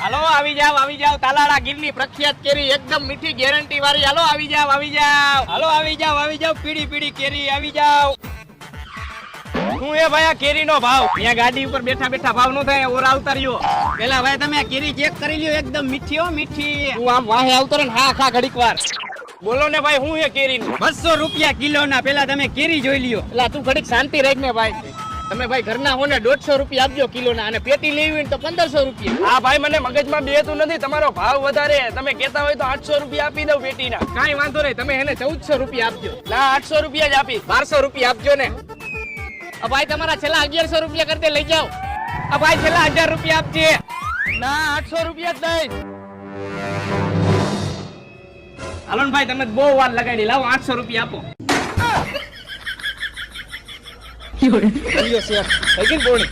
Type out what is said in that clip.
હાલો આવી જાવ તાલાળા ગીરની પ્રખ્યાત કેરી એકદમ મીઠી ગેરંટી વાળી. હાલો આવી જાવ હાલો આવી જાવ પીડી પીડી કેરી આવી જાવ. શું એ ભાઈ આ કેરીનો ભાવ? અહીંયા ગાડી ઉપર બેઠા બેઠા ભાવ નો થાય, ઓર આવતા રહ્યો. પેલા ભાઈ તમે કેરી ચેક કરી લ્યો, એકદમ મીઠી હો મીઠી. તું આમ વાહે આવતો રે ને ખા ઘડીક વાર. બોલો ને ભાઈ, શું છે કેરી? 200 રૂપિયા કિલો ના. પેલા તમે કેરી જોઈ લ્યો. એટલે તું ઘડીક શાંતિ રાખ ને ભાઈ. તમે ભાઈ ઘરના હો ને 150 રૂપિયા આપજો કિલો ના, અને પેટી લેવી હોય તો 1500 રૂપિયા. હા ભાઈ, મને મગજમાં બેતું નથી, તમારો ભાવ વધારે. તમે કહેતા હોય તો 800 રૂપિયા આપી દઉં પેટીના. કાંઈ વાંધો નહીં, તમે એને 1400 રૂપિયા આપજો. ના 800 રૂપિયા જ આપી. 1200 રૂપિયા આપજો ને. ભાઈ તમારા છેલ્લા 1100 રૂપિયા કરી દે, લઈ જાઓ. ભાઈ છેલ્લા 1000 રૂપિયા આપજે. ના 800 રૂપિયા જ નહીં. હાલો ને ભાઈ, તમે બહુ વાર લગાડી, લાવો 800 રૂપિયા આપો. થઈ ગઈ ને બોણી.